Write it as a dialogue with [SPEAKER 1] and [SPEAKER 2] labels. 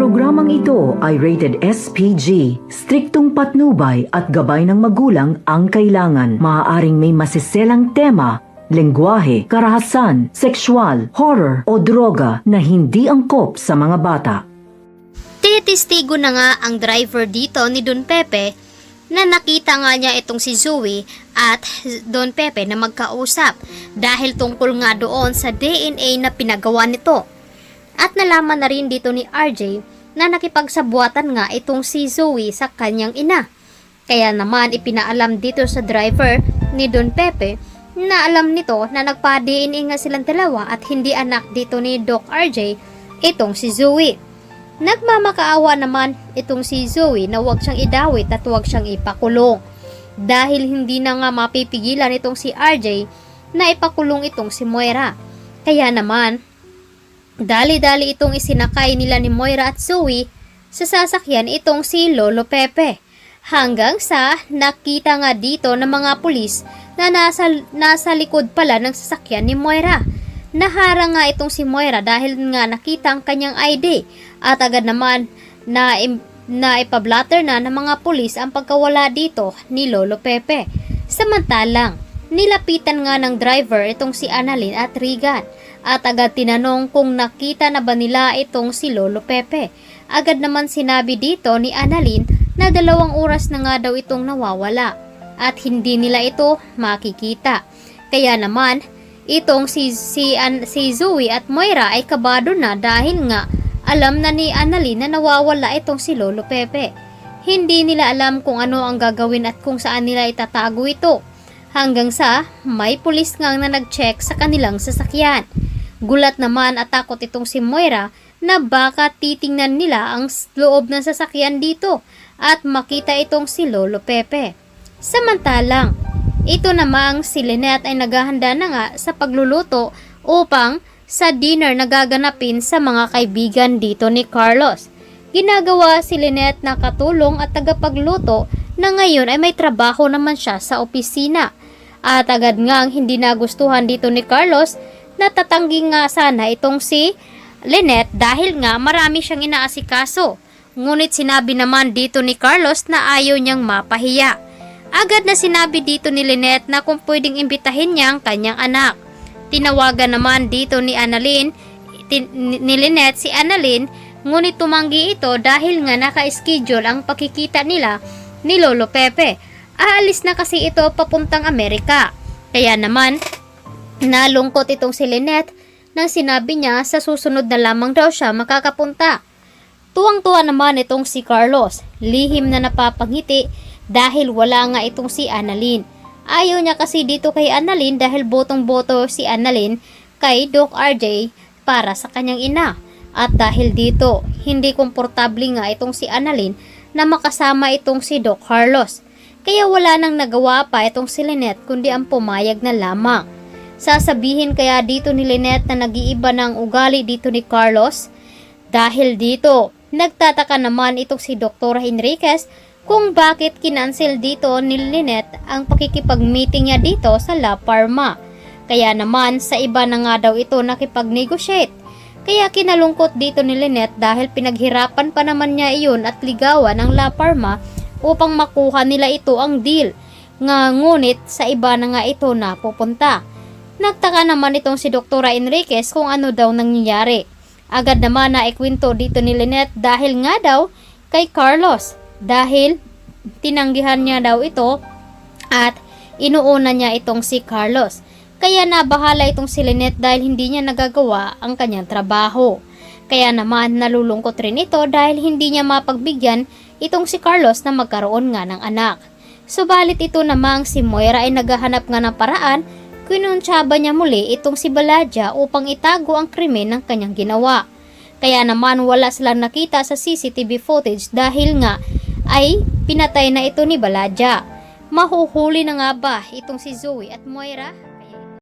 [SPEAKER 1] Programang ito ay rated SPG. Striktong patnubay at gabay ng magulang ang kailangan. Maaaring may masiselang tema, lengguwahe, karahasan, sexual, horror o droga na hindi angkop sa mga bata.
[SPEAKER 2] Testigo na nga ang driver dito ni Don Pepe na nakita nga niya itong si Zoe at Don Pepe na magkausap dahil tungkol nga doon sa DNA na pinagawa nito. At nalaman na rin dito ni RJ na nakipagsabuatan nga itong si Zoe sa kanyang ina. Kaya naman ipinaalam dito sa driver ni Don Pepe na alam nito na nagpa-DNA nga silang dalawa at hindi anak dito ni Doc RJ itong si Zoe. Nagmamakaawa naman itong si Zoe na huwag siyang idawit at huwag siyang ipakulong dahil hindi na nga mapipigilan itong si RJ na ipakulong itong si Moira. Kaya naman dali-dali itong isinakay nila ni Moira at Zoe sa sasakyan itong si Lolo Pepe. Hanggang sa nakita nga dito ng mga pulis na nasa likod pala ng sasakyan ni Moira. Naharang nga itong si Moira dahil nga nakita ang kanyang ID at agad naman na ipablatter na ng mga pulis ang pagkawala dito ni Lolo Pepe. Samantalang nilapitan nga ng driver itong si Annalyn at Regan. At agad tinanong kung nakita na ba nila itong si Lolo Pepe. Agad naman sinabi dito ni Annalyn na 2 oras na nga daw itong nawawala at hindi nila ito makikita. Kaya naman itong si Zoe at Moira ay kabado na dahil nga alam na ni Annalyn na nawawala itong si Lolo Pepe. Hindi nila alam kung ano ang gagawin at kung saan nila itatago ito. Hanggang sa may pulis nga na nag-check sa kanilang sasakyan. Gulat naman at takot itong si Moira na baka titingnan nila ang loob ng sasakyan dito at makita itong si Lolo Pepe. Samantalang, ito namang si Lynette ay naghahanda na nga sa pagluluto upang sa dinner na gaganapin sa mga kaibigan dito ni Carlos. Ginagawa si Lynette na katulong at tagapagluto na ngayon ay may trabaho naman siya sa opisina. At agad ngang hindi nagustuhan dito ni Carlos na tatanggi nga sana itong si Lynette dahil nga marami siyang inaasikaso. Ngunit sinabi naman dito ni Carlos na ayaw niyang mapahiya. Agad na sinabi dito ni Lynette na kung pwedeng imbitahin niya ang kanyang anak. Tinawagan naman dito ni Lynette si Annalyn, ngunit tumanggi ito dahil nga naka-schedule ang pakikita nila ni Lolo Pepe. Aalis na kasi ito papuntang Amerika. Kaya naman nalungkot itong si Lynette nang sinabi niya sa susunod na lamang daw siya makakapunta. Tuwang-tuwa naman itong si Carlos. Lihim na napapangiti dahil wala nga itong si Annalyn. Ayaw niya kasi dito kay Annalyn dahil botong-boto si Annalyn kay Doc RJ para sa kanyang ina. At dahil dito, hindi komportable nga itong si Annalyn na makasama itong si Doc Carlos. Kaya wala nang nagawa pa itong si Lynette kundi ang pumayag na lamang. Sasabihin kaya dito ni Lynette na nag-iiba ng ugali dito ni Carlos? Dahil dito, nagtataka naman itong si Dr. Enriquez kung bakit kinansel dito ni Lynette ang pakikipag-meeting niya dito sa La Parma. Kaya naman sa iba na nga daw ito nakipag-negotiate. Kaya kinalungkot dito ni Lynette dahil pinaghirapan pa naman niya iyon at ligawan ang La Parma upang makuha nila ito ang deal. Ngunit sa iba na nga ito napupunta. Nagtaka naman itong si Dr. Enriquez kung ano daw nangyayari. Agad naman na ikwento dito ni Lynette dahil nga daw kay Carlos. Dahil tinanggihan niya daw ito at inuuna niya itong si Carlos. Kaya nabahala itong si Lynette dahil hindi niya nagagawa ang kanyang trabaho. Kaya naman nalulungkot rin ito dahil hindi niya mapagbigyan itong si Carlos na magkaroon nga ng anak. Subalit ito namang si Moira ay naghahanap nga ng paraan. Kinuntsaba niya muli itong si Baladja upang itago ang krimen ng kanyang ginawa. Kaya naman wala silang nakita sa CCTV footage dahil nga ay pinatay na ito ni Baladja. Mahuhuli na nga ba itong si Zoe at Moira?